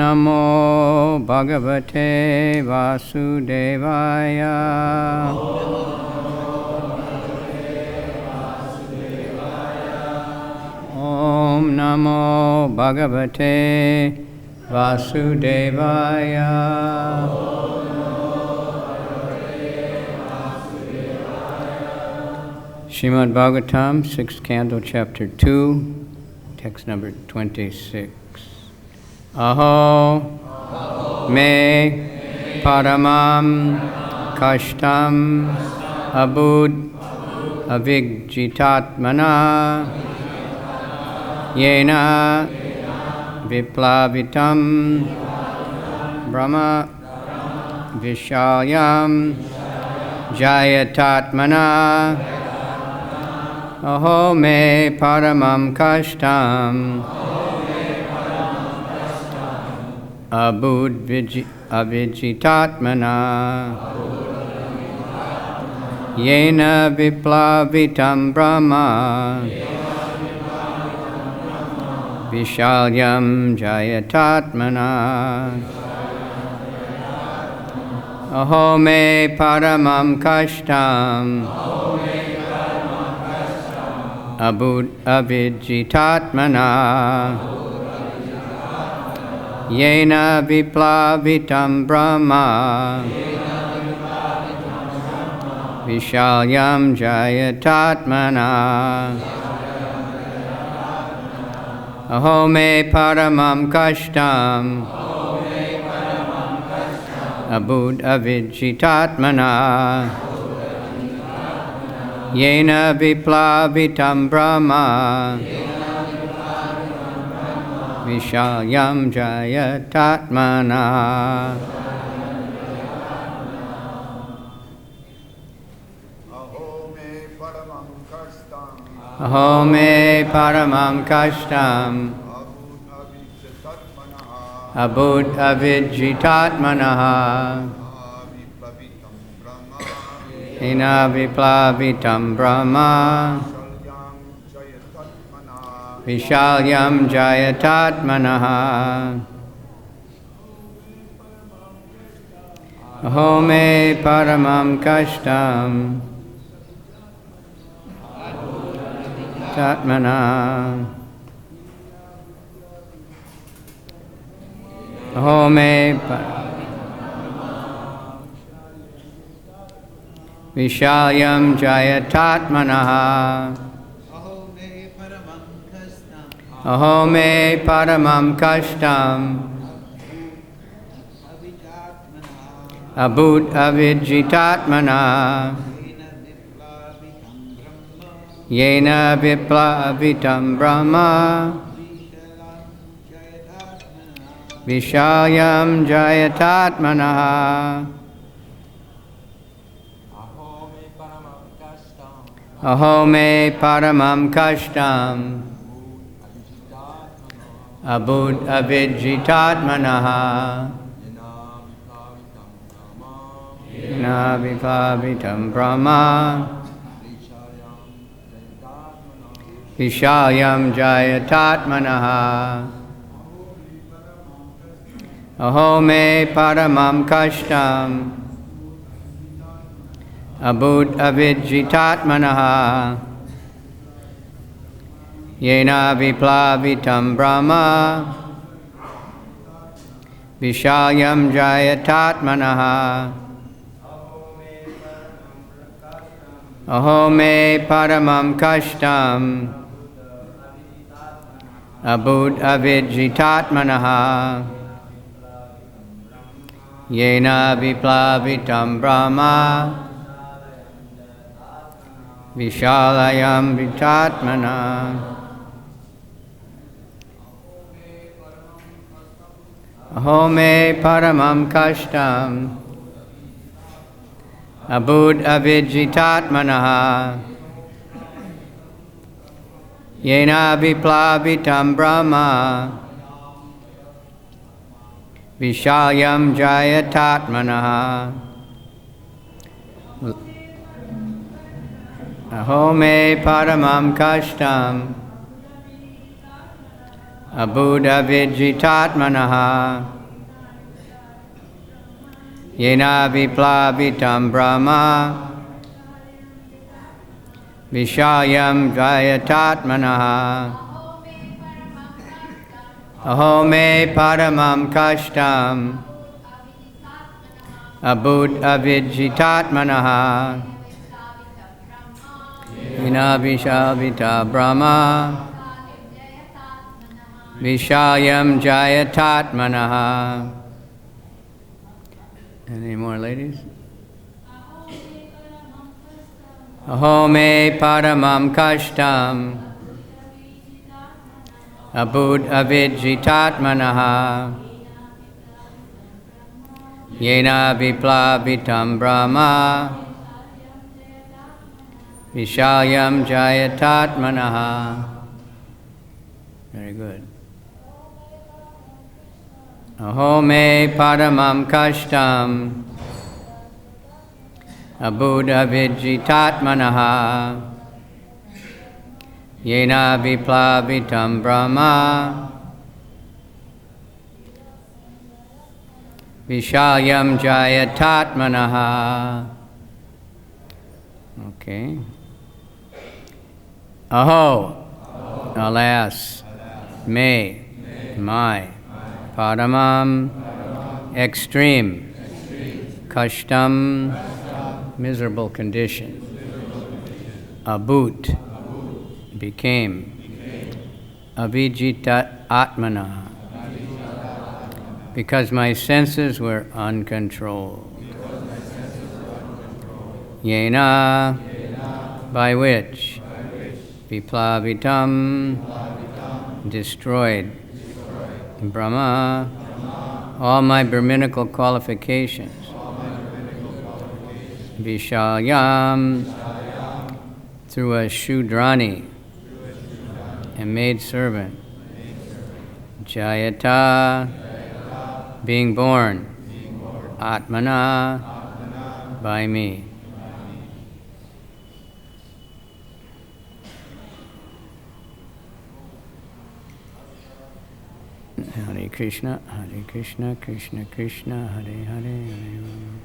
Namo Bhagavate Vasudevaya. Om Namo Bhagavate Vasudevaya. Srimad Bhagavatam, 6th Canto, Chapter 2, text number 26. Aho me paramam kashtam abud avigjitatmana yena viplavitam brahma vishalyam jayatatmana. Aho me paramam kashtam abud avijitatmana yena viplavitam brahma vishalyam jayatatmana. Aho me paramam kashtam abud avijitatmana yena viplavitam brahma vishalyam jayatatmana. Aho me paramam kashtam abud avijitatmana yena viplavitam brahma vishalyam jayatatmana. Aho me paramam kashtam abud avijitatmana yena viplavitam brahma vishalyam jayatatmana. Aho me paramam kashtam tatmana. Aho me vishalyam jayatatmana. Aho me paramam kashtam abud avijitatmana yena viplavitam brahma vishalyam jayatatmana. Aho me paramam kashtam abud avijitatmana yena viplavitam brahma vishalyam jayatatmana. Aho me paramam kashtam abud avijitatmana yena viplavitam brahma vishalyam jayatatmana. Aho me paramam kashtam abud avijitatmana yena viplavitam brahma vishalyam jayatatmana. Aho me paramam kashtam abud avijitatmana yena viplavitam brahma vishalyam jayatatmana. Aho me paramam kashtam abud avijitatmana Yena viplavitam Brahma Vishalyam Jayatatmanaha Aho me paramam kashtam Abhut avijitatmanaha Yena vishavita Brahma Vishalyam Jayatatmanaha. Any more ladies? Aho me paramam kashtam Abhut avijitatmanaha Yena viplavitam Brahma Vishalyam Jayatatmanaha. Very good. Aho me paramam kashtam Abhut avijitatmanaha Yena viplavitam Brahma Vishalyam Jayatatmanaha. Okay. Aho, alas, me, my, paramam, extreme, kashtam, miserable condition, abhut, became, avijita atmana, because my senses were uncontrolled. Yena, by which, viplavitam, destroyed, Brahma, all my Brahminical qualifications, Vishalyam, through a Shudrani, a maid servant, Jayata, being born, Atmana, by me. Hare Krishna, Krishna Krishna, Hare Hare, Hare Rama.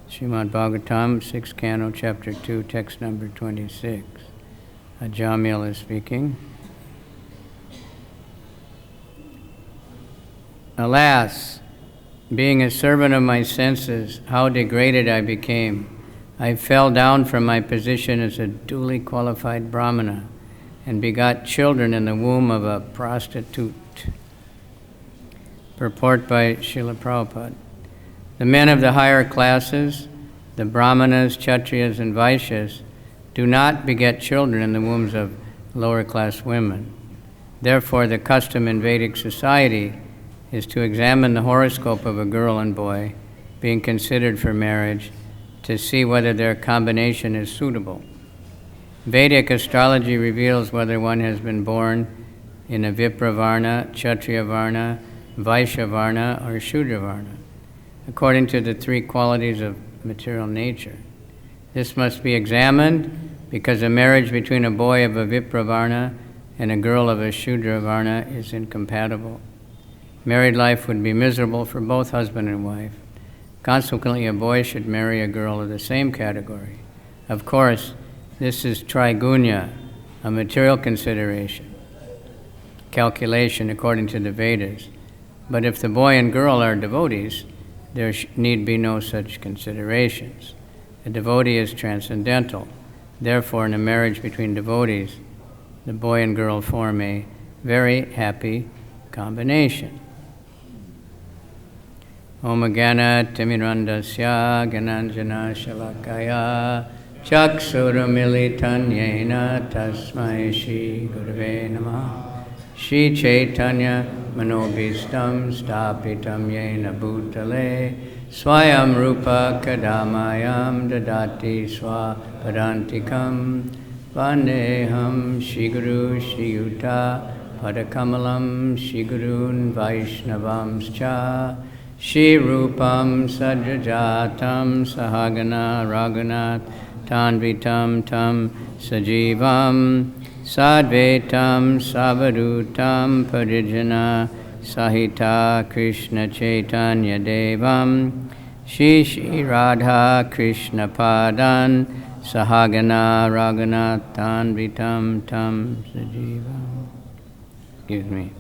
Srimad Bhagavatam, 6th Canto, Chapter 2, text number 26. Ajamil is speaking. Alas, being a servant of my senses, how degraded I became. I fell down from my position as a duly qualified Brahmana and begot children in the womb of a prostitute. Purport by Srila Prabhupada. The men of the higher classes, the Brahmanas, Kshatriyas, and Vaishyas, do not beget children in the wombs of lower class women. Therefore, the custom in Vedic society is to examine the horoscope of a girl and boy being considered for marriage to see whether their combination is suitable. Vedic astrology reveals whether one has been born in a Vipra Varna, Kshatriya Varna, Vaishya Varna, or Shudra Varna, according to the three qualities of material nature. This must be examined because a marriage between a boy of a Vipra Varna and a girl of a Shudra Varna is incompatible. Married life would be miserable for both husband and wife. Consequently, a boy should marry a girl of the same category. Of course, this is trigunya, a material calculation according to the Vedas. But if the boy and girl are devotees, there need be no such considerations. A devotee is transcendental. Therefore, in a marriage between devotees, the boy and girl form a very happy combination. Om Gana Timirandasya Gananjana Shalakaya Chaksuramilitanyena Tasmai Shri Gurave Namaha Shri Chaitanya Manobhistam Stapitam Yena Bhutale Swayam Rupa Kadamayam Dadati Swapadantikam Vandeham Shri Guru Shri Yuta Padakamalam Shri Gurun Vaishnavamscha Shri Rupam Sadrajatam Sahagana Raghunath Tanvitam Tam Sajivam Sadvetam Savadutam Parijana Sahita Krishna Chaitanya Devam Shri Shri Radha Krishna Padan Sahagana Raghunathan Vitam Tam Sajivam. Excuse me.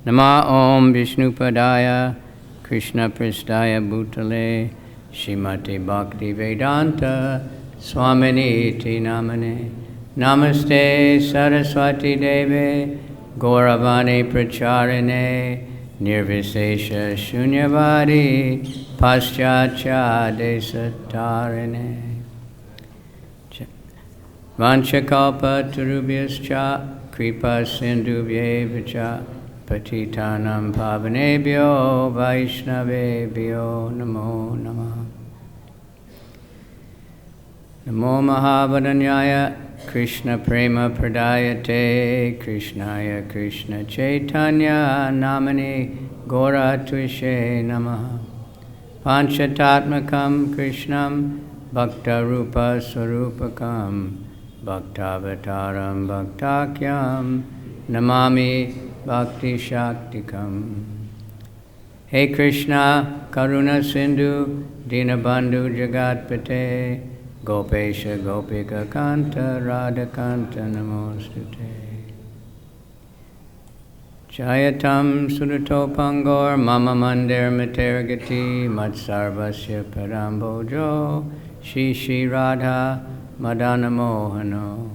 Nama Om Vishnupadaya Krishna Pristaya Bhutale Shrimati Bhakti Vedanta Swamini Iti Namane Namaste Saraswati Deve Gauravani Pracharine Nirvisesha Shunyavadi Paschatya Desatarine Vanchakalpa Turubhyascha Kripa Sindhubhyevacha Patitanam Pavanebhyo Vaishnavebhyo Namo Namah. Namo Mahavadanyaya Krishna Prema Pradayate Krishnaya Krishna Chaitanya Namani Gora Tvishe Namaha Panchatatmakam Krishnam Bhakta Rupa Swarupakam Bhaktavataram Bhaktakyam Namami Bhakti Shaktikam. Hey Krishna Karuna Sindhu Dinabandhu Jagatpate Gopesha Gopika Kanta Radha Kanta Namostute. Jayatam Sudato Pangor Mama Mandir Matergati Matsarvasya Parambojo Shri Shri Radha Madana Mohano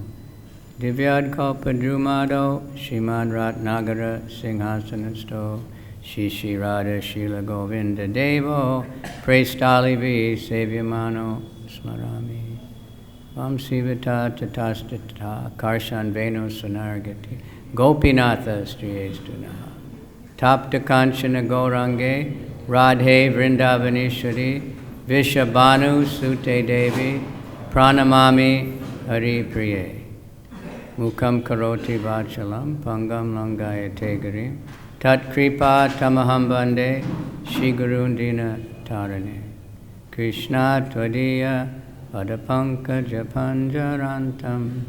Divyad Kalpadrumado Shrimad Ratnagara Singhasanasto Shri Shri Radha Srila Govinda Devo Prestalivi Sevyamano Smarami Vam Sivata Tatastata Karshan Venu Sunargati Gopinatha Striyestuna Tapta Kanchana Gaurange Radhe Vrindavanishwari Vishabhanu Sute Devi Pranamami Hari Priye Mukam Karoti Vachalam Pangam Langayate Giri Tat Kripa Tamaham Bande Shri Gurundina Tarane Krishna Tvadiya Padapankaja Panjarantam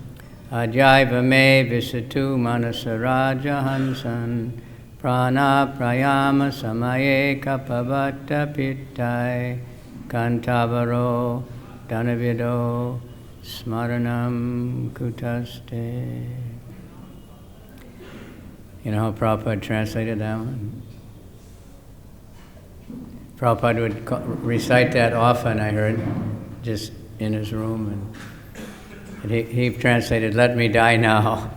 Ajaiva Me Visatu Manasaraja Hansan Prana Prayama Samaye Kapavata Pittai Kantavaro Danavido Smaranam Kutaste. You know how Prabhupada translated that one? Prabhupada would recite that often, I heard, just in his room. And he translated, "Let me die now."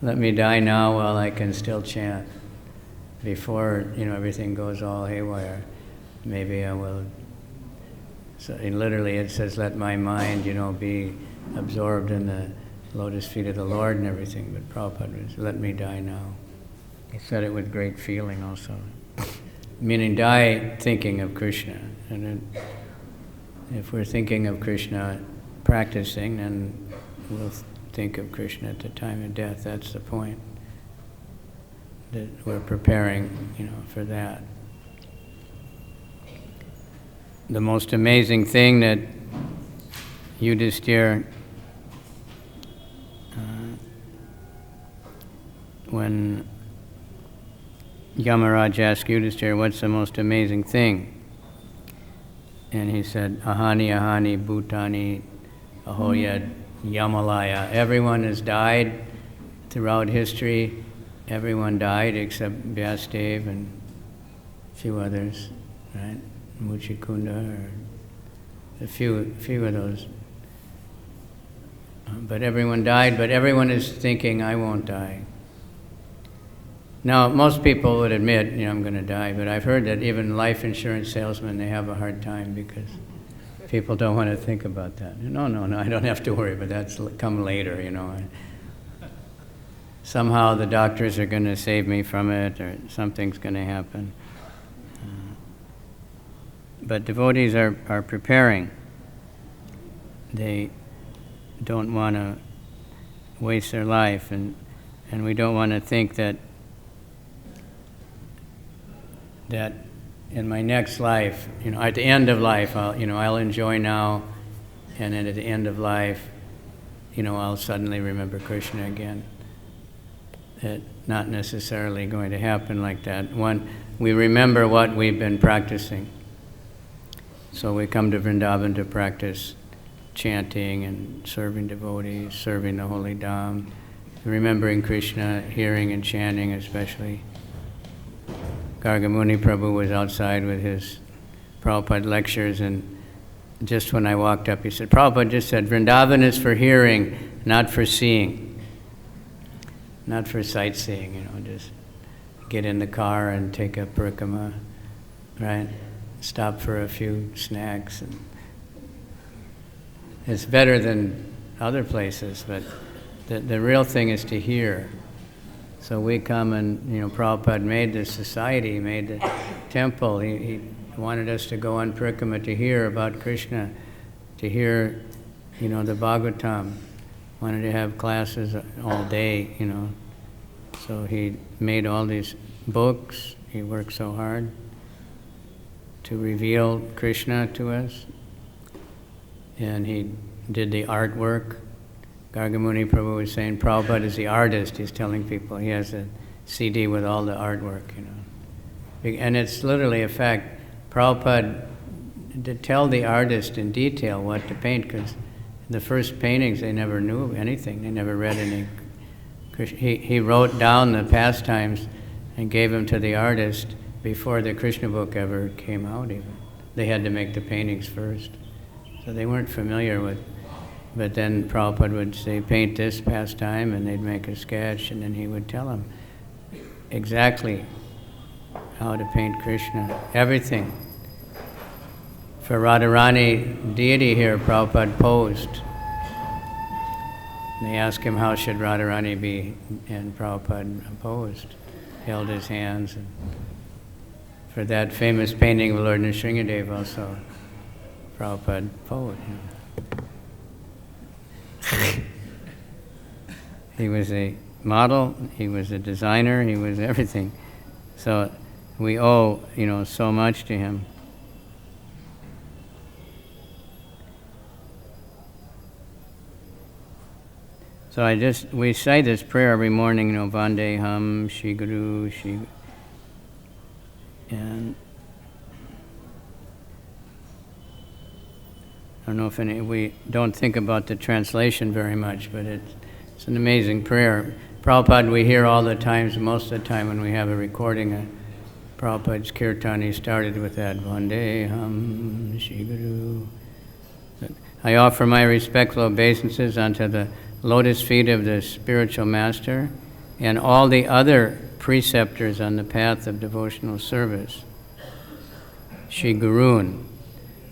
Let me die now while I can still chant. Before, everything goes all haywire. Maybe I will. So literally it says, let my mind, be absorbed in the lotus feet of the Lord and everything. But Prabhupada was, let me die now. He said it with great feeling also. Meaning die thinking of Krishna. And then if we're thinking of Krishna practicing, then we'll think of Krishna at the time of death. That's the point. That we're preparing, for that. The most amazing thing that Yudhisthira, when Yamaraj asked Yudhisthira, what's the most amazing thing? And he said, Ahani Ahani Bhutani Ahoyad Yamalaya. Everyone has died throughout history. Everyone died except Vyasadeva and a few others, right? Muchikunda, or a few of those. But everyone died, but everyone is thinking, I won't die. Now, most people would admit, I'm going to die, but I've heard that even life insurance salesmen, they have a hard time because people don't want to think about that. No, I don't have to worry, but that's come later, Somehow the doctors are going to save me from it, or something's going to happen. But devotees are preparing. They don't want to waste their life, and we don't want to think that in my next life, at the end of life, I'll enjoy now, and then at the end of life, I'll suddenly remember Krishna again. It's not necessarily going to happen like that. We remember what we've been practicing. So we come to Vrindavan to practice chanting and serving devotees, serving the holy Dham, remembering Krishna, hearing and chanting especially. Gargamuni Prabhu was outside with his Prabhupada lectures, and just when I walked up, he said, Prabhupada just said, Vrindavan is for hearing, not for seeing. Not for sightseeing, just get in the car and take a parikrama, right? Stop for a few snacks. And it's better than other places, but the real thing is to hear. So we come and, Prabhupada made this society, made the temple. He wanted us to go on parikrama to hear about Krishna, to hear, the Bhagavatam. Wanted to have classes all day, So he made all these books. He worked so hard to reveal Krishna to us. And he did the artwork. Gargamuni Prabhu was saying, Prabhupada is the artist. He's telling people he has a CD with all the artwork, And it's literally a fact. Prabhupada to tell the artist in detail what to paint, because the first paintings, they never knew anything. They never read any. He wrote down the pastimes and gave them to the artist before the Krishna book ever came out even. They had to make the paintings first. So they weren't familiar with, but then Prabhupada would say, paint this pastime, and they'd make a sketch, and then he would tell them exactly how to paint Krishna, everything. For Radharani deity here, Prabhupada posed. They asked him how should Radharani be, and Prabhupada posed, held his hands. And for that famous painting of Lord Nrsingadev also, Prabhupada posed. He was a model, he was a designer, he was everything. So we owe, so much to him. So we say this prayer every morning, Vandeham, Shri Guru, Shri, and I don't know if we don't think about the translation very much, but it's an amazing prayer. Prabhupada we hear all the times, most of the time when we have a recording of Prabhupada's kirtan, he started with that, Vandeham, Shri Guru. I offer my respectful obeisances unto the lotus feet of the spiritual master and all the other preceptors on the path of devotional service. Shri Gurun.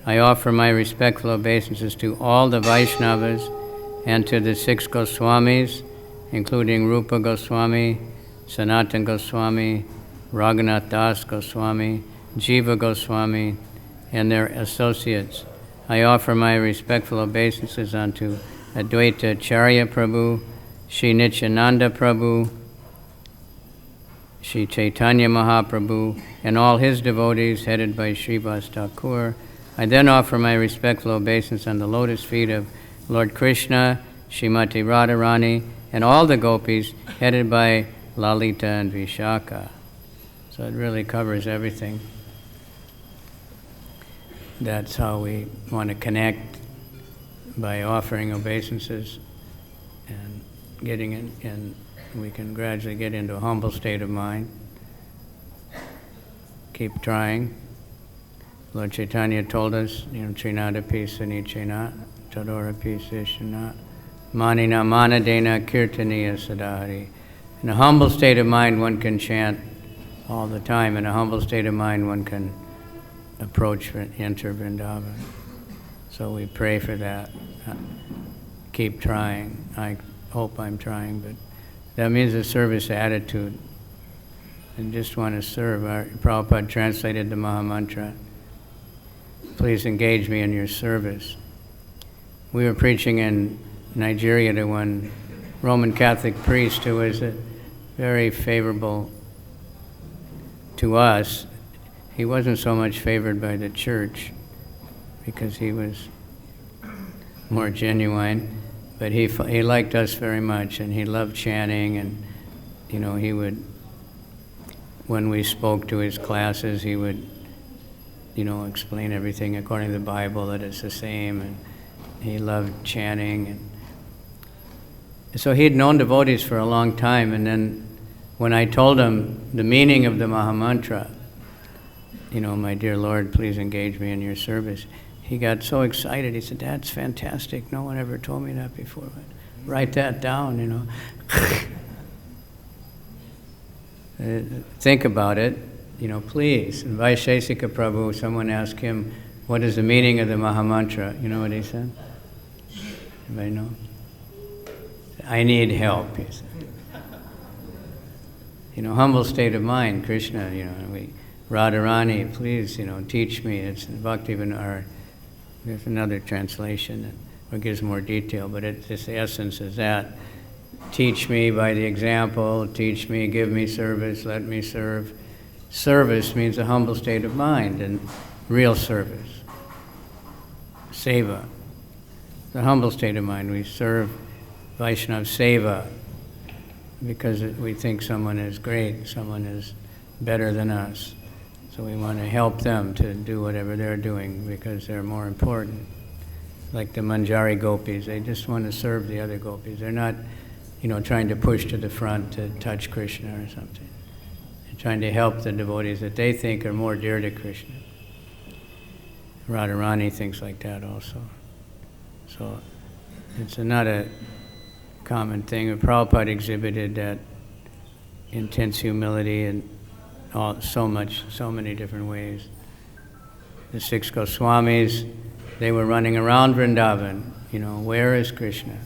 I offer my respectful obeisances to all the Vaishnavas and to the 6 Goswamis, including Rupa Goswami, Sanatana Goswami, Raghunath Das Goswami, Jiva Goswami, and their associates. I offer my respectful obeisances unto Advaita Acharya Prabhu, Shri Nityananda Prabhu, Shri Chaitanya Mahaprabhu, and all his devotees headed by Srivas Thakur. I then offer my respectful obeisance on the lotus feet of Lord Krishna, Srimati Radharani, and all the gopis headed by Lalita and Vishaka. So it really covers everything. That's how we want to connect, by offering obeisances and getting in, and we can gradually get into a humble state of mind. Keep trying. Lord Chaitanya told us, Trinada Pisa Nichena, Tadora Pisa Shana, Manina Manadena Kirtaniya Sadhari. In a humble state of mind, one can chant all the time. In a humble state of mind, one can enter Vrindavan. So we pray for that. Keep trying. I hope I'm trying, but that means a service attitude. And just want to serve. Our Prabhupada translated the Maha Mantra. Please engage me in your service. We were preaching in Nigeria to one Roman Catholic priest who was very favorable to us. He wasn't so much favored by the church because he was more genuine, but he liked us very much, and he loved chanting, and he would, when we spoke to his classes, he would, explain everything according to the Bible, that it's the same, and he loved chanting. And so he had known devotees for a long time, and then when I told him the meaning of the Mahamantra, my dear Lord, please engage me in your service, he got so excited. He said, that's fantastic. No one ever told me that before. Write that down, Think about it, please. And Vaishesika Prabhu, someone asked him, what is the meaning of the Mahamantra? You know what he said? Anybody know? I need help, he said. Humble state of mind, Krishna, Radharani, please, teach me. It's Bhaktivinoda, there's another translation that gives more detail, but the essence is that. Teach me by the example, teach me, give me service, let me serve. Service means a humble state of mind, and real service. Seva. The humble state of mind. We serve Vaishnava Seva because we think someone is great, someone is better than us. So we want to help them to do whatever they're doing because they're more important. Like the Manjari gopis, they just want to serve the other gopis. They're not, trying to push to the front to touch Krishna or something. They're trying to help the devotees that they think are more dear to Krishna. Radharani thinks like that also. So it's not a common thing. Prabhupada exhibited that intense humility in so many different ways. The 6 Goswamis, they were running around Vrindavan. Where is Krishna?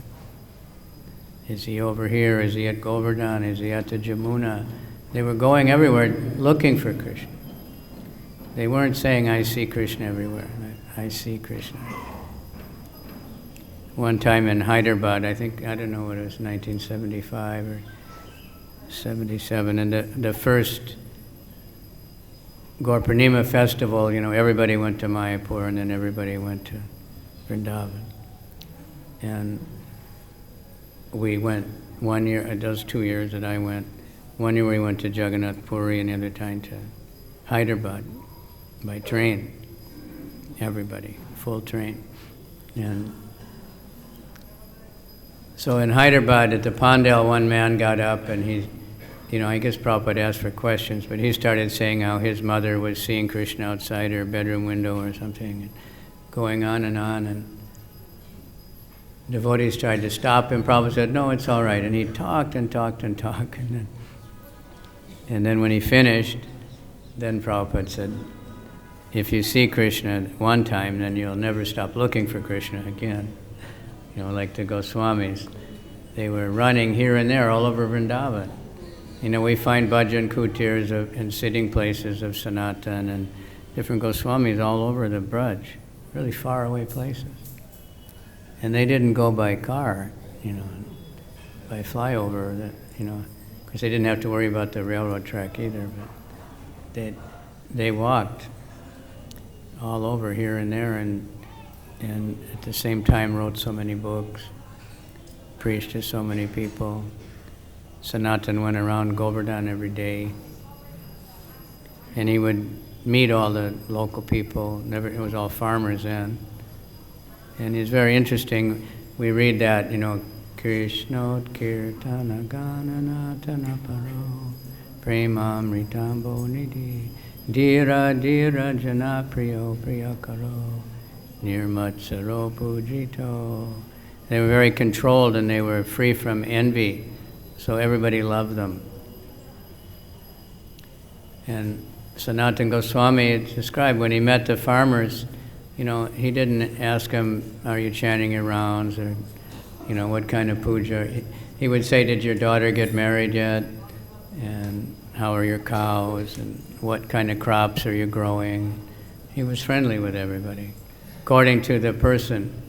Is he over here? Is he at Govardhan? Is he at the Jamuna? They were going everywhere looking for Krishna. They weren't saying, I see Krishna everywhere. I see Krishna. One time in Hyderabad, I don't know what it was, 1975 or 77, and the first Gaur Purnima festival, everybody went to Mayapur and then everybody went to Vrindavan. And we went one year, those 2 years that I went, one year we went to Jagannath Puri and the other time to Hyderabad by train. Everybody, full train. And so in Hyderabad at the Pandal, one man got up and he, I guess Prabhupada asked for questions, but he started saying how his mother was seeing Krishna outside her bedroom window or something, and going on, and devotees tried to stop him. Prabhupada said, no, it's all right. And he talked and talked and talked. And then when he finished, then Prabhupada said, if you see Krishna one time, then you'll never stop looking for Krishna again. Like the Goswamis. They were running here and there all over Vrindavan. We find bhajan kutirs and sitting places of Sanatan and different Goswamis all over the Braj, really far away places. And they didn't go by car, by flyover, because they didn't have to worry about the railroad track either, but they walked all over here and there and at the same time wrote so many books, preached to so many people. Sanatan went around Govardhan every day, and he would meet all the local people. It was all farmers then. And it's very interesting. We read that, Krishna kirtana gananatana paro premamritambo nidhi dhira dhira jana priyo priyakaro nirmatsaro pujito. They were very controlled and they were free from envy. So everybody loved them. And Sanatana Goswami described when he met the farmers, he didn't ask them, are you chanting your rounds or, what kind of puja. He would say, did your daughter get married yet? And how are your cows? And what kind of crops are you growing? He was friendly with everybody, according to the person.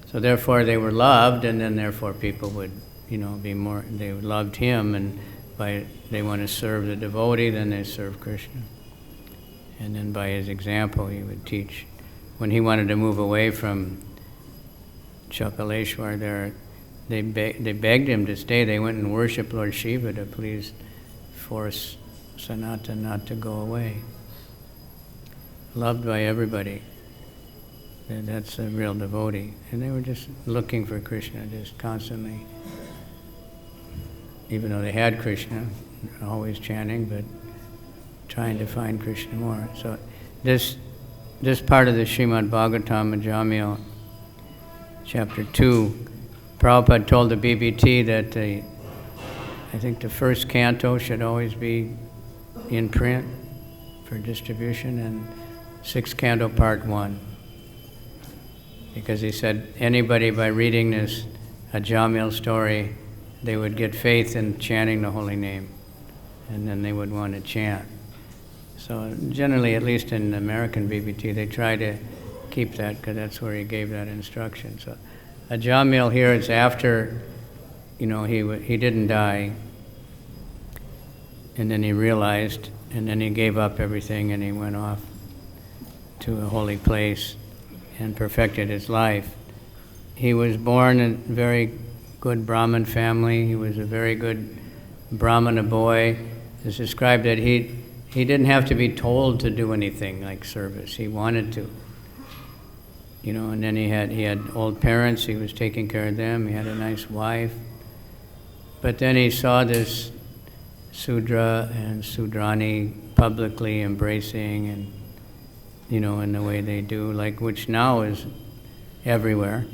So therefore they were loved, and then therefore people would be more, they loved him, and they want to serve the devotee, then they serve Krishna. And then by his example, he would teach. When he wanted to move away from Chakaleshwar there, they begged him to stay. They went and worshipped Lord Shiva to please force Sanatana not to go away. Loved by everybody. And that's a real devotee. And they were just looking for Krishna, just constantly. Even though they had Krishna, always chanting, but trying to find Krishna more. So this part of the Srimad Bhagavatam, Ajamil, chapter 2, Prabhupada told the BBT that I think the first canto should always be in print for distribution, and sixth canto, part 1. Because he said anybody by reading this Ajamil story, they would get faith in chanting the holy name, and then they would want to chant. So generally, at least in American BBT, they try to keep that because that's where he gave that instruction. So Ajamil here is after, he didn't die, and then he realized, and then he gave up everything and he went off to a holy place and perfected his life. He was born in a very good Brahmin family. He was a very good Brahmana boy. It's described that he didn't have to be told to do anything like service. He wanted to. And then he had old parents. He was taking care of them. He had a nice wife. But then he saw this Sudra and Sudrani publicly embracing and in the way they do, like which now is everywhere,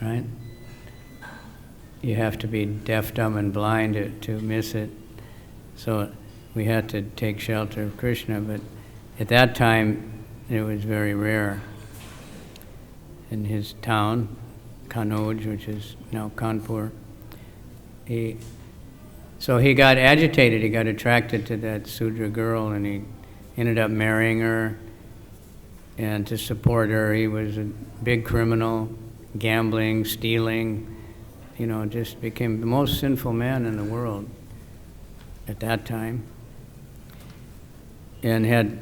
right? You have to be deaf, dumb, and blind to miss it. So we had to take shelter of Krishna, but at that time it was very rare. In his town, Kanauj, which is now Kanpur, so he got agitated, he got attracted to that Sudra girl, and he ended up marrying her, and to support her, he was a big criminal, gambling, stealing, just became the most sinful man in the world at that time, and had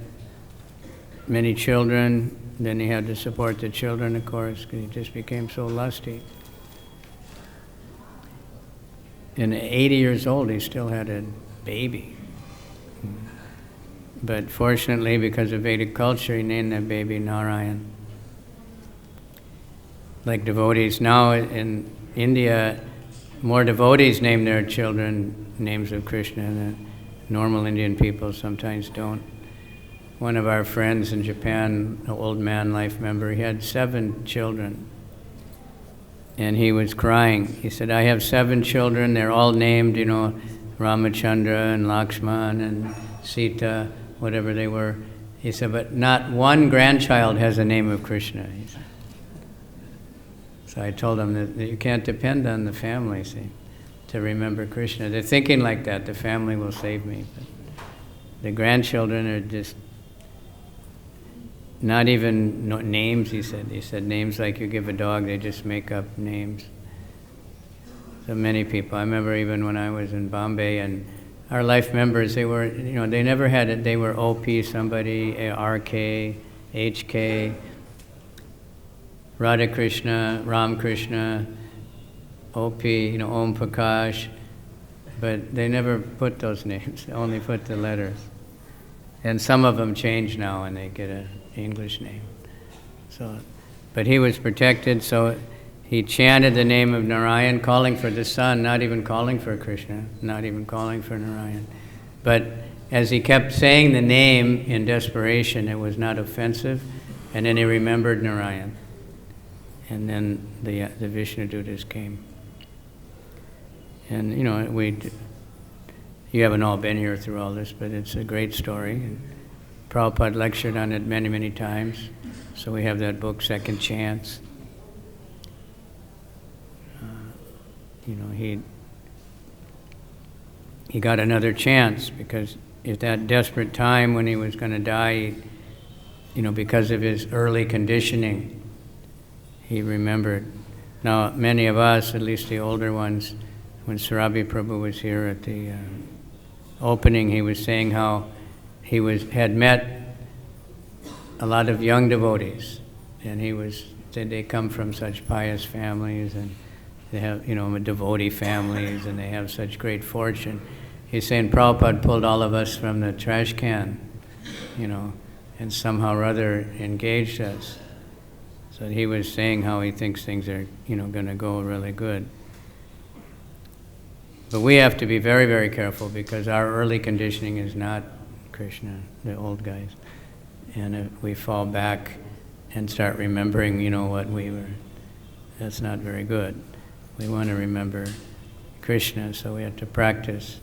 many children. Then he had to support the children, of course, because he just became so lusty. And at 80 years old, he still had a baby. But fortunately, because of Vedic culture, he named that baby Narayan. Like devotees now in India, more devotees name their children names of Krishna than normal Indian people sometimes don't. One of our friends in Japan, an old man, life member, he had 7 children. And he was crying. He said, I have 7 children, they're all named, Ramachandra and Lakshman and Sita, whatever they were. He said, but not one grandchild has a name of Krishna. He said. So I told him that you can't depend on the family, see, to remember Krishna. They're thinking like that, the family will save me. But the grandchildren are just not even names, he said. He said names like you give a dog, they just make up names. So many people. I remember even when I was in Bombay, and our life members, they were, they never had it. They were OP somebody, RK, HK, Radha Krishna, Ram Krishna, OP, Om Prakash. But they never put those names. They only put the letters. And some of them change now and they get an English name. So, but he was protected, so he chanted the name of Narayan, calling for the sun, not even calling for Krishna, not even calling for Narayan. But as he kept saying the name in desperation, it was not offensive, and then he remembered Narayan. And then the Vishnu Dutas came. And, you haven't all been here through all this, but it's a great story. And Prabhupada lectured on it many, many times. So we have that book, Second Chance. He got another chance because at that desperate time when he was going to die, because of his early conditioning, he remembered. Now, many of us, at least the older ones, when Sarabhi Prabhu was here at the opening, he was saying how he had met a lot of young devotees, and said they come from such pious families, and they have, devotee families, and they have such great fortune. He's saying Prabhupada pulled all of us from the trash can, and somehow or other engaged us. So he was saying how he thinks things are, going to go really good. But we have to be very, very careful, because our early conditioning is not Krishna, the old guys. And if we fall back and start remembering, what we were, that's not very good. We want to remember Krishna, so we have to practice,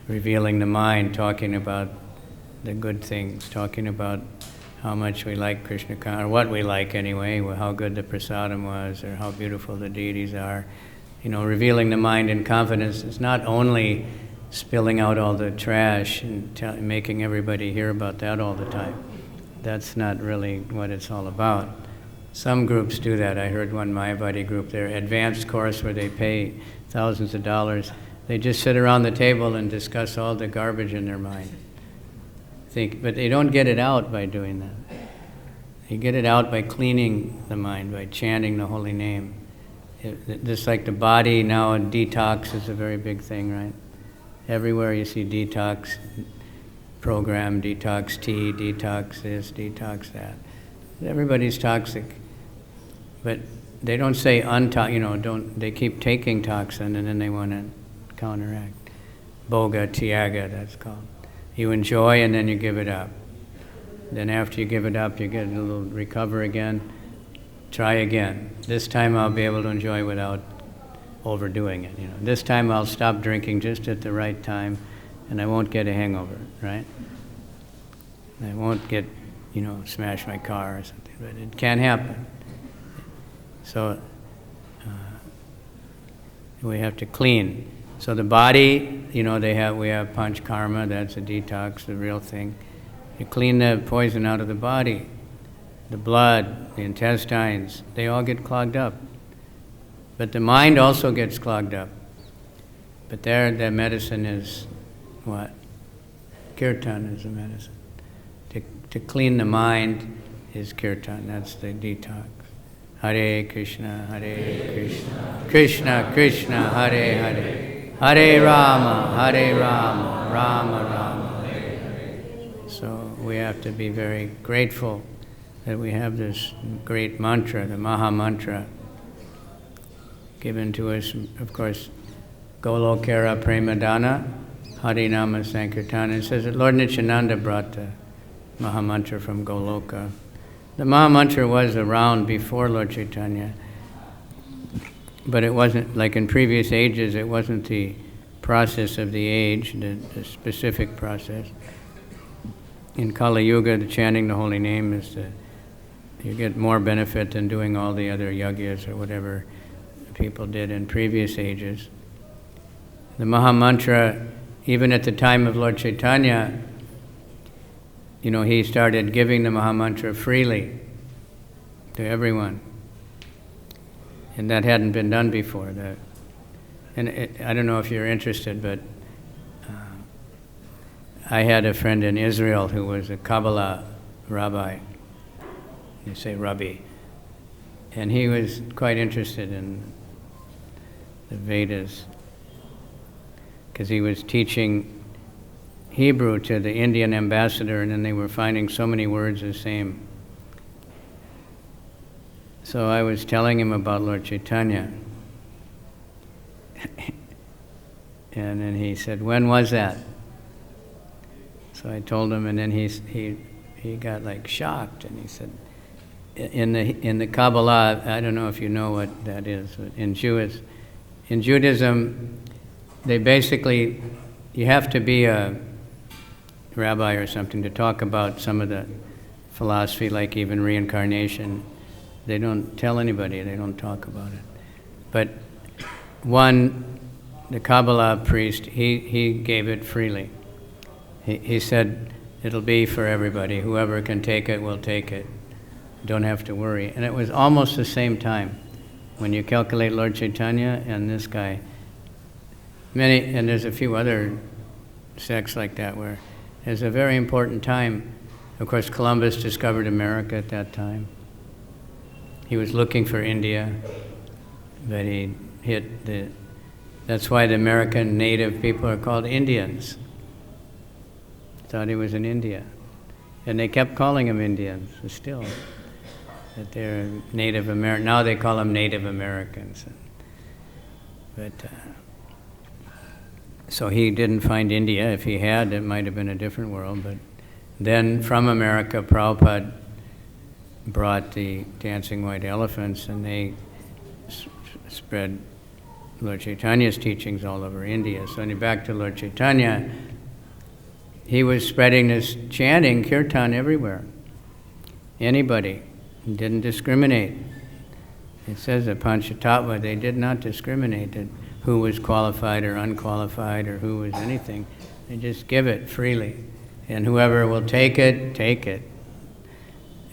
revealing the mind, talking about the good things, talking about how much we like Krishna, or what we like anyway, how good the prasadam was, or how beautiful the deities are. Revealing the mind in confidence. It's not only spilling out all the trash and making everybody hear about that all the time. That's not really what it's all about. Some groups do that. I heard one Mayavadi group, their advanced course where they pay thousands of dollars. They just sit around the table and discuss all the garbage in their mind. But they don't get it out by doing that. You get it out by cleaning the mind, by chanting the holy name. Just like the body now, detox is a very big thing, right? Everywhere you see detox program, detox tea, detox this, detox that. Everybody's toxic, but they don't say they keep taking toxin and then they want to counteract. Bhoga, Tyaga, that's called. You enjoy and then you give it up. Then after you give it up, you get a little recover again. Try again. This time I'll be able to enjoy without overdoing it. This time I'll stop drinking just at the right time, and I won't get a hangover, right? I won't get, smash my car or something, but it can happen. So we have to clean. So the body, we have panch karma, that's a detox, the real thing. You clean the poison out of the body. The blood, the intestines, they all get clogged up. But the mind also gets clogged up. But there, the medicine is what? Kirtan is the medicine. To clean the mind is kirtan, that's the detox. Hare Krishna, Krishna Krishna, Hare Hare, Hare Rama, Rama Rama, Hare Hare. So we have to be very grateful that we have this great mantra, the Maha Mantra, given to us, of course, Golokara Premadana, Harinama Sankirtana. It says that Lord Nityananda brought the Maha Mantra from Goloka. The Maha Mantra was around before Lord Chaitanya, but it wasn't, like in previous ages, it wasn't the process of the age, the specific process. In Kali Yuga, the chanting the holy name is you get more benefit than doing all the other yagyas or whatever people did in previous ages. The Maha Mantra, even at the time of Lord Chaitanya, he started giving the Maha Mantra freely to everyone. And that hadn't been done before. I don't know if you're interested, but I had a friend in Israel who was a Kabbalah rabbi. You say Rabbi. And he was quite interested in the Vedas because he was teaching Hebrew to the Indian ambassador, and then they were finding so many words the same. So I was telling him about Lord Chaitanya. And then he said, "When was that?" So I told him, and then he got like shocked, and he said, in the Kabbalah, I don't know if you know what that is, but in Judaism, they basically, you have to be a rabbi or something to talk about some of the philosophy, like even reincarnation. They don't tell anybody, they don't talk about it. But the Kabbalah priest, he gave it freely. He said, it'll be for everybody. Whoever can take it will take it. Don't have to worry. And it was almost the same time. When you calculate Lord Chaitanya and this guy, and there's a few other sects like that where there's a very important time. Of course, Columbus discovered America at that time. He was looking for India. but he hit the... That's why the American native people are called Indians. Thought he was in India. And they kept calling him Indians, still. That they're Native American. Now they call them Native Americans. But, so he didn't find India. If he had, it might have been a different world. But then from America, Prabhupada brought the dancing white elephants, and they spread Lord Chaitanya's teachings all over India. So back to Lord Chaitanya, he was spreading this chanting, kirtan, everywhere. Anybody. He didn't discriminate. It says at Panchatattva, they did not discriminate who was qualified or unqualified or who was anything. They just give it freely. And whoever will take it, take it.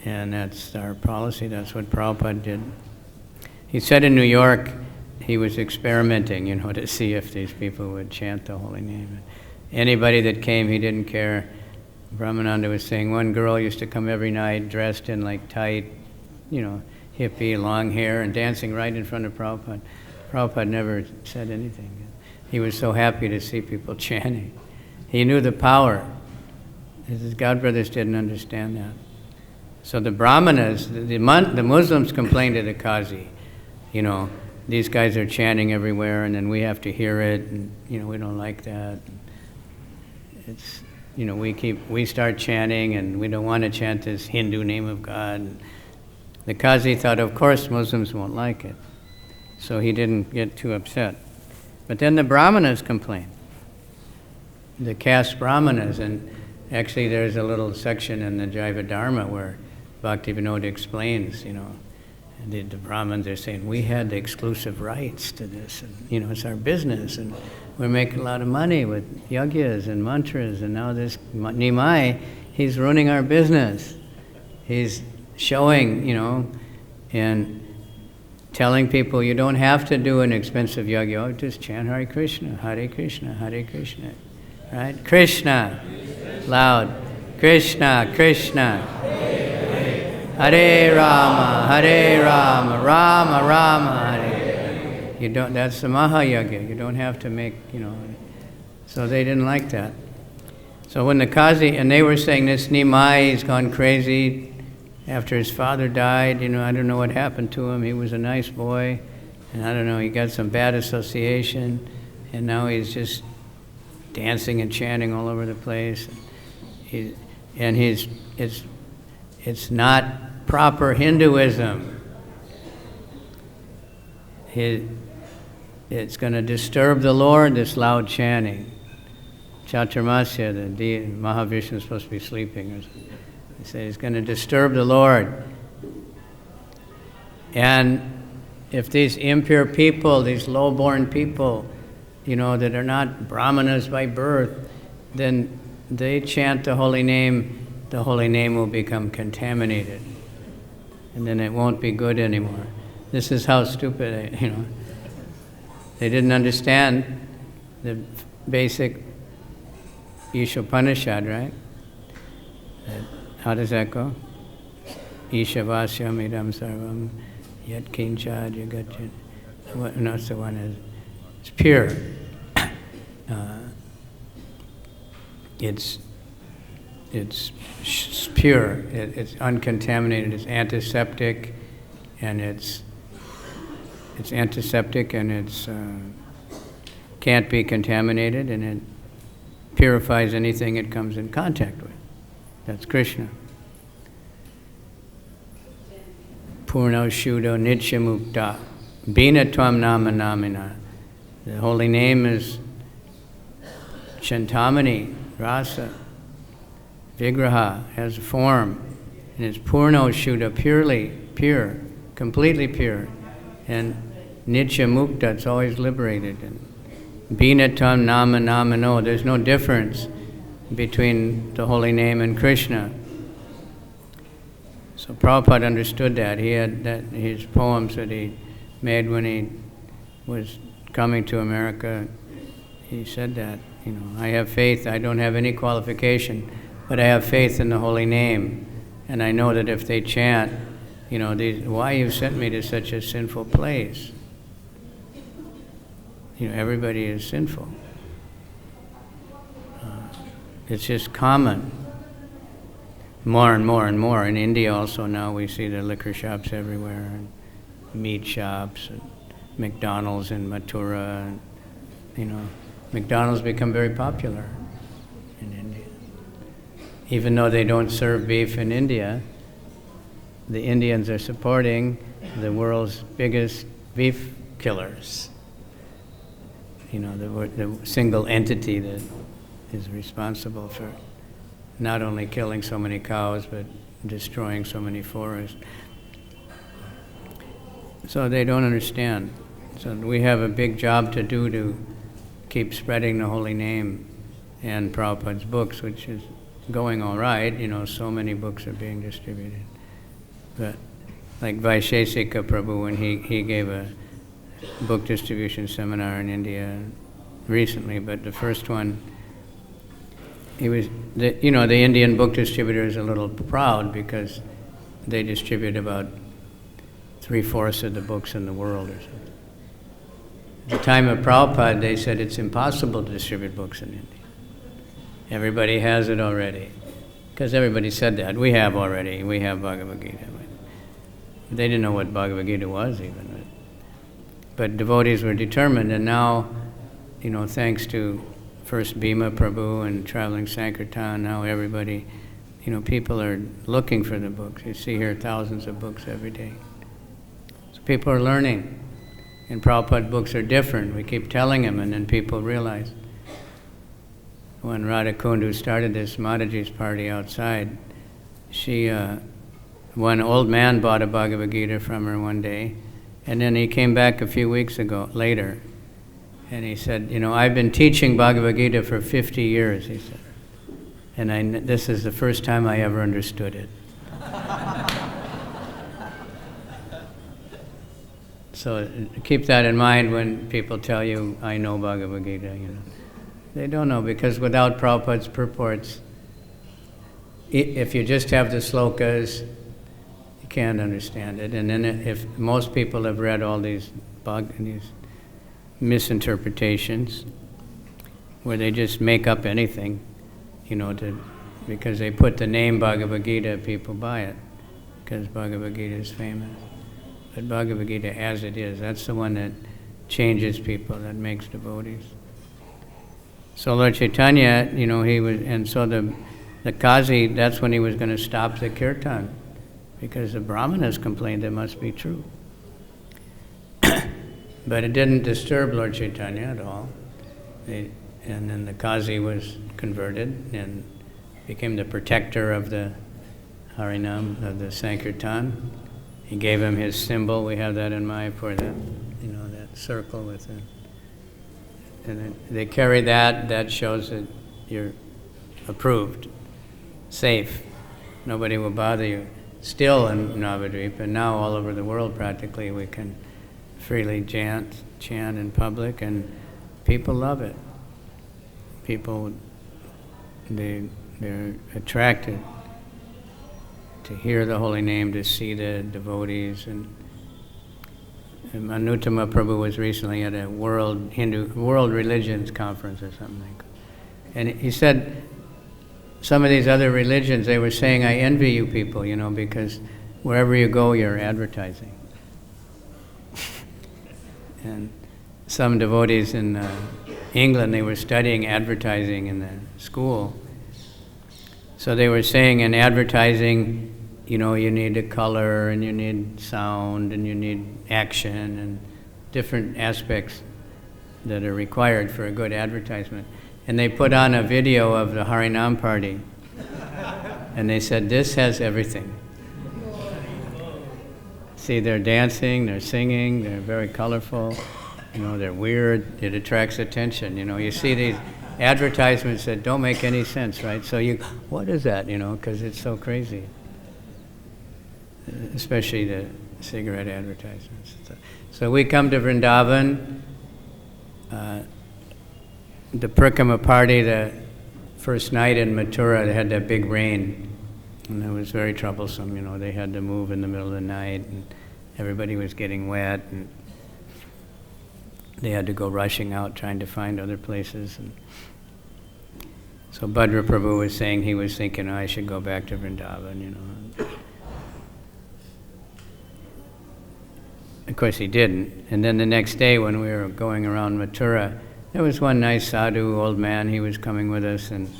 And that's our policy. That's what Prabhupada did. He said in New York, he was experimenting, to see if these people would chant the holy name. Anybody that came, he didn't care. Brahmananda was saying one girl used to come every night dressed in like tight, hippie, long hair, and dancing right in front of Prabhupada. Prabhupada never said anything. He was so happy to see people chanting. He knew the power. His godbrothers didn't understand that. So the Brahmanas, the Muslims complained to the Qazi, these guys are chanting everywhere, and then we have to hear it, and we don't like that. It's, we start chanting, and we don't want to chant this Hindu name of God. The Qazi thought, of course, Muslims won't like it, so he didn't get too upset. But then the Brahmanas complained, the caste Brahmanas, and actually there's a little section in the Jaiva Dharma where Bhaktivinoda explains, the Brahmins are saying, we had the exclusive rights to this, and it's our business, and we're making a lot of money with yagyas and mantras, and now this Nimai, he's ruining our business. He's showing, and telling people you don't have to do an expensive yagya, just chant Hare Krishna, Hare Krishna, Hare Krishna, right? Krishna, loud, Krishna, Krishna. Hare Rama, Rama Rama, Hare. You don't. That's the Mahayagya. You don't have to make, So they didn't like that. So when the Qazi, and they were saying this Nimai, he's gone crazy after his father died. I don't know what happened to him. He was a nice boy, and I don't know. He got some bad association, and now he's just dancing and chanting all over the place. It's not proper Hinduism. It's going to disturb the Lord, this loud chanting. Chaturmasya, the Mahavishnu is supposed to be sleeping. They say it's going to disturb the Lord. And if these impure people, these low-born people, that are not brahmanas by birth, then they chant the holy name will become contaminated. And then it won't be good anymore. This is how stupid, They didn't understand the basic Ishopanishad, right? How does that go? Ishavasyam idam sarvam yat kincha jagat. What's the one? It's pure. It's pure, it's uncontaminated, it's antiseptic, and it's can't be contaminated, and it purifies anything it comes in contact with. That's Krishna. Purno Shuddho Nityamukta Bina Tvam Nama Namina. The holy name is Chantamani, Rasa. Vigraha has a form, and it's Purno Shuddha, pure, completely pure, and Nitya Mukta, it's always liberated. And Binatam Nama Namano, there's no difference between the holy name and Krishna. So Prabhupada understood that. He had his poems that he made when he was coming to America. He said that, I have faith, I don't have any qualification, but I have faith in the holy name, and I know that if they chant, why you sent me to such a sinful place? everybody is sinful. It's just common. More and more and more. In India also now we see the liquor shops everywhere, and meat shops, and McDonald's in Mathura, and, McDonald's become very popular in India. Even though they don't serve beef in India, the Indians are supporting the world's biggest beef killers. The single entity that is responsible for not only killing so many cows, but destroying so many forests. So they don't understand. So we have a big job to do to keep spreading the holy name and Prabhupada's books, which is going all right. So many books are being distributed. But like Vaisheshika Prabhu, when he gave a book distribution seminar in India recently, but the first one, the Indian book distributor is a little proud because they distribute about 3/4 of the books in the world or something. At the time of Prabhupada, they said it's impossible to distribute books in India. Everybody has it already. Because everybody said that. We have already. We have Bhagavad Gita. They didn't know what Bhagavad Gita was even. But devotees were determined, and now, thanks to first Bhima Prabhu and traveling Sankirtan, now everybody, people are looking for the books. You see here thousands of books every day. So people are learning. And Prabhupada books are different. We keep telling them, and then people realize. When Radha Kundu started this Mataji's party outside, one old man bought a Bhagavad Gita from her one day, and then he came back a few weeks later, and he said, I've been teaching Bhagavad Gita for 50 years, he said, and this is the first time I ever understood it. So keep that in mind when people tell you, I know Bhagavad Gita, They don't know, because without Prabhupada's purports, if you just have the slokas, you can't understand it. And then if most people have read all these misinterpretations, where they just make up anything, because they put the name Bhagavad Gita, people buy it, because Bhagavad Gita is famous. But Bhagavad Gita as it is, that's the one that changes people, that makes devotees. So Lord Chaitanya, he was, and so the Qazi, that's when he was going to stop the kirtan, because the Brahmanas complained it must be true. But it didn't disturb Lord Chaitanya at all. And then the Qazi was converted and became the protector of the Harinam, of the Sankirtan. He gave him his symbol. We have that in Mayapur, that circle with it. And they carry that shows that you're approved, safe. Nobody will bother you. Still in Navadvip, and now all over the world practically, we can freely chant in public, and people love it. People, they're attracted to hear the holy name, to see the devotees. And Anuttama Prabhu was recently at a world religions conference or something like that. And he said, some of these other religions, they were saying, I envy you people, because wherever you go, you're advertising. And some devotees in England, they were studying advertising in the school. So they were saying in advertising, you need a color, and you need sound, and you need action, and different aspects that are required for a good advertisement. And they put on a video of the Harinam party, and they said, this has everything. See, they're dancing, they're singing, they're very colorful, they're weird, it attracts attention. You see these advertisements that don't make any sense, right? So what is that, because it's so crazy. Especially the cigarette advertisements. So we come to Vrindavan, the Parikama party, the first night in Mathura, they had that big rain, and it was very troublesome. They had to move in the middle of the night, and everybody was getting wet. they had to go rushing out trying to find other places. And so Bhadra Prabhu was saying he was thinking, oh, I should go back to Vrindavan, you know. Of course he didn't. And then the next day when we were going around Mathura, there was one nice sadhu, old man, he was coming with us, and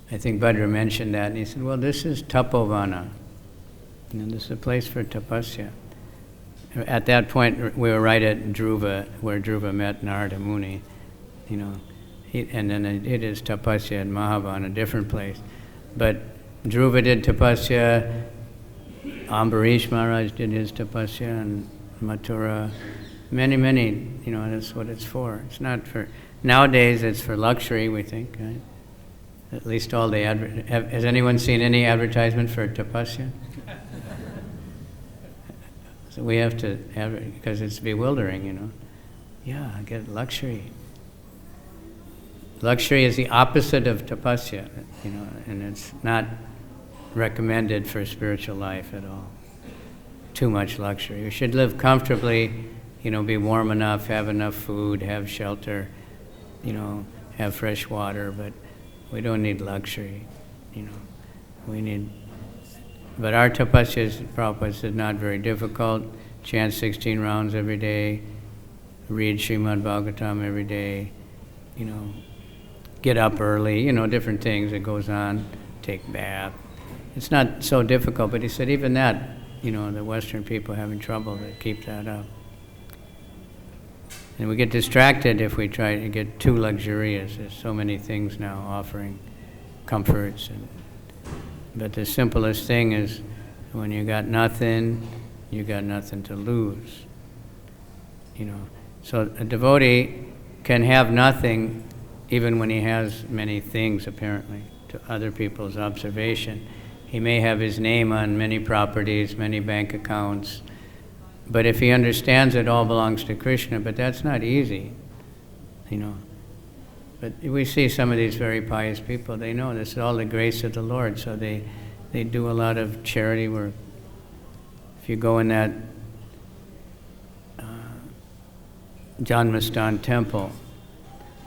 I think Bhadra mentioned that, and he said, well, this is Tapovana. You know, this is a place for tapasya. At that point, we were right at Dhruva, where Dhruva met Narada Muni, you know. And then it is tapasya at Mahavan, a different place. But Dhruva did tapasya, Ambarish Maharaj did his tapasya in Mathura. Many, you know, that's what it's for. It's not for, nowadays it's for luxury, we think, right? At least all the has anyone seen any advertisement for tapasya? So we have to, because it's bewildering, you know. Yeah, I get luxury. Luxury is the opposite of tapasya, you know, and it's not recommended for spiritual life at all. Too much luxury. You should live comfortably, you know, be warm enough, have enough food, have shelter, you know, have fresh water, but we don't need luxury, you know. We need, but our tapasya, Prabhupada said, not very difficult. Chant 16 rounds every day, read Srimad Bhagavatam every day, you know, get up early, you know, different things that goes on, take bath. It's not so difficult, but he said even that, you know, the Western people are having trouble to keep that up. And we get distracted if we try to get too luxurious. There's so many things now offering comforts. But the simplest thing is when you got nothing to lose. You know, so a devotee can have nothing even when he has many things, apparently, to other people's observation. He may have his name on many properties, many bank accounts, but if he understands it all belongs to Krishna, but that's not easy, you know. But we see some of these very pious people, they know this is all the grace of the Lord, so they do a lot of charity work. If you go in that Janmastan temple,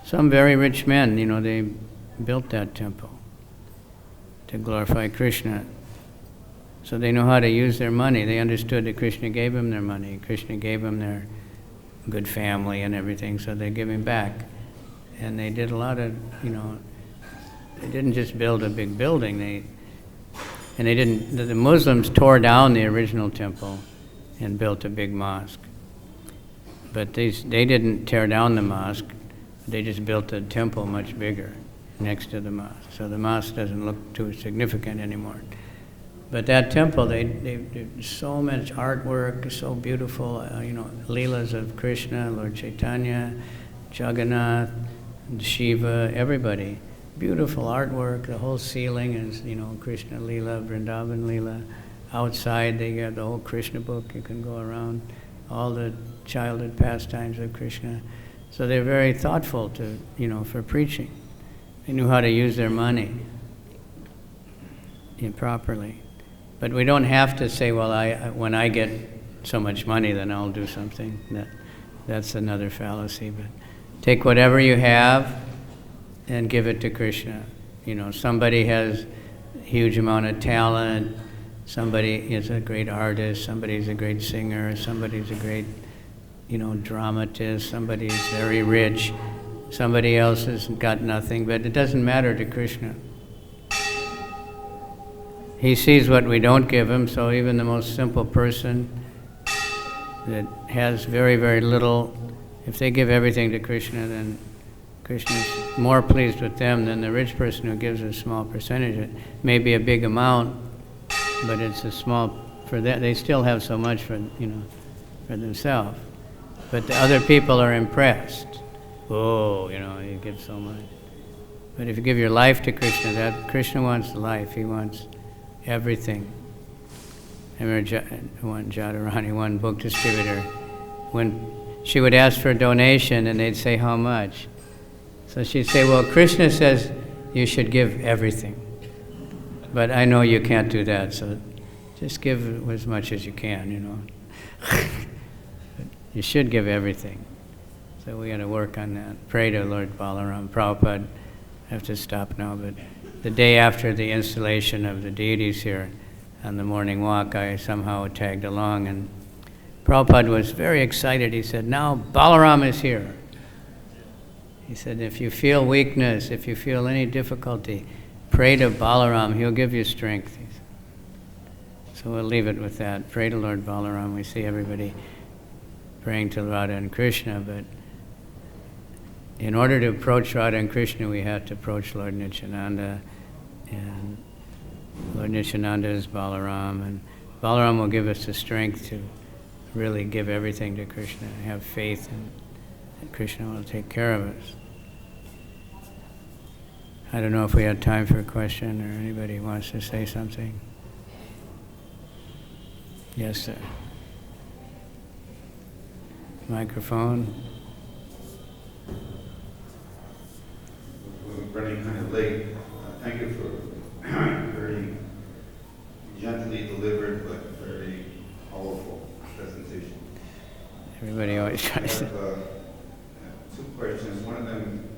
some very rich men, you know, they built that temple to glorify Krishna. So they know how to use their money. They understood that Krishna gave them their money. Krishna gave them their good family and everything, so they're giving back. And they did a lot of, you know, they didn't just build a big building. The Muslims tore down the original temple and built a big mosque. But they didn't tear down the mosque. They just built a temple much bigger next to the mosque. So the mosque doesn't look too significant anymore. But that temple, they did so much artwork, so beautiful, you know, Leelas of Krishna, Lord Chaitanya, Jagannath, Shiva, everybody. Beautiful artwork, the whole ceiling is, you know, Krishna Leela, Vrindavan Leela. Outside they got the whole Krishna book, you can go around, all the childhood pastimes of Krishna. So they're very thoughtful to, you know, for preaching. They knew how to use their money properly. But we don't have to say, well, when I get so much money, then I'll do something. That's another fallacy. But take whatever you have and give it to Krishna. You know, somebody has a huge amount of talent, somebody is a great artist, somebody's a great singer, somebody's a great, you know, dramatist, somebody's very rich, somebody else has got nothing, but it doesn't matter to Krishna. He sees what we don't give him, so even the most simple person that has very, very little, if they give everything to Krishna, then Krishna's more pleased with them than the rich person who gives a small percentage. It may be a big amount, but it's a small, for that, they still have so much for, you know, for themselves. But the other people are impressed. Oh, you know, you give so much. But if you give your life to Krishna, that Krishna wants life, he wants everything. I remember one Jadharani, one book distributor, when she would ask for a donation and they'd say, how much? So she'd say, well, Krishna says you should give everything. But I know you can't do that, so just give as much as you can, you know. you should give everything. So we got to work on that. Pray to Lord Balaram. Prabhupada, I have to stop now, but the day after the installation of the deities here on the morning walk, I somehow tagged along, and Prabhupada was very excited. He said, now Balaram is here. He said, if you feel weakness, if you feel any difficulty, pray to Balaram. He'll give you strength. So we'll leave it with that. Pray to Lord Balaram. We see everybody praying to Radha and Krishna, but in order to approach Radha and Krishna, we have to approach Lord Nityananda, and Lord Nityananda is Balaram, and Balaram will give us the strength to really give everything to Krishna, and have faith, and that Krishna will take care of us. I don't know if we had time for a question, or anybody wants to say something. Yes, sir. Microphone. We're running kind of late. Thank you for very gently delivered but very powerful presentation. Everybody always tries to. I have two questions. One of them,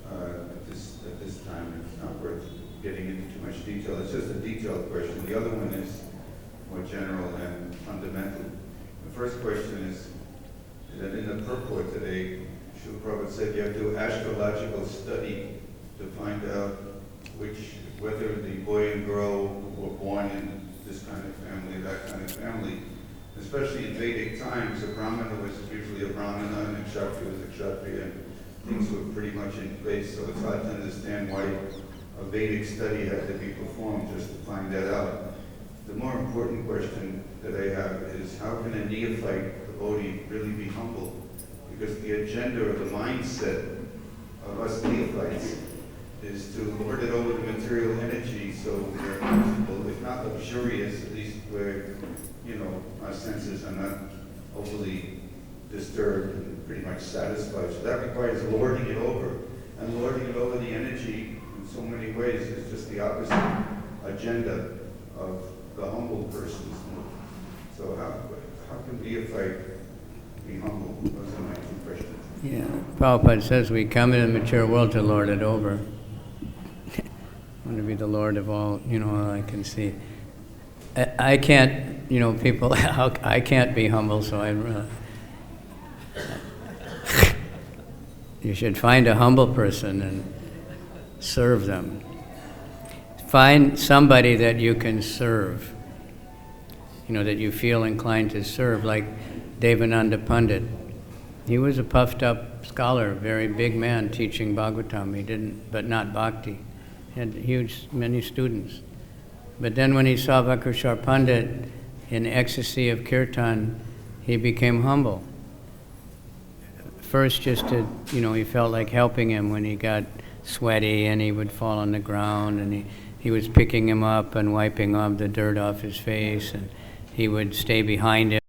at this time, it's not worth getting into too much detail. It's just a detailed question. The other one is more general and fundamental. The first question is that in the purport today, Srila Prabhupada said you have to do astrological study to find out whether the boy and girl were born in this kind of family, that kind of family. Especially in Vedic times, a Brahmana was usually a Brahmana and a Kshatriya was a Kshatriya, and things were pretty much in place, so it's hard to understand why a Vedic study had to be performed just to find that out. The more important question that I have is, how can a neophyte devotee really be humble? Because the agenda or the mindset of us neophytes is to lord it over the material energy so we're comfortable, if not luxurious, at least where, our senses are not overly disturbed and pretty much satisfied. So that requires lording it over. And lording it over the energy in so many ways is just the opposite agenda of the humble person's move. So how can neophyte be humble? Those are my two questions. Yeah, Prabhupada says we come in the mature world to lord it over. I want to be the Lord of all, I can see. I can't, people, I can't be humble, so you should find a humble person and serve them. Find somebody that you can serve, that you feel inclined to serve, like Devananda Pandit. He was a puffed up scholar, very big man teaching Bhagavatam. But not bhakti. He had many students. But then when he saw Vakreshwar Pandit in ecstasy of kirtan, he became humble. First just to, he felt like helping him when he got sweaty and he would fall on the ground, and he was picking him up and wiping off the dirt off his face, and he would stay behind him.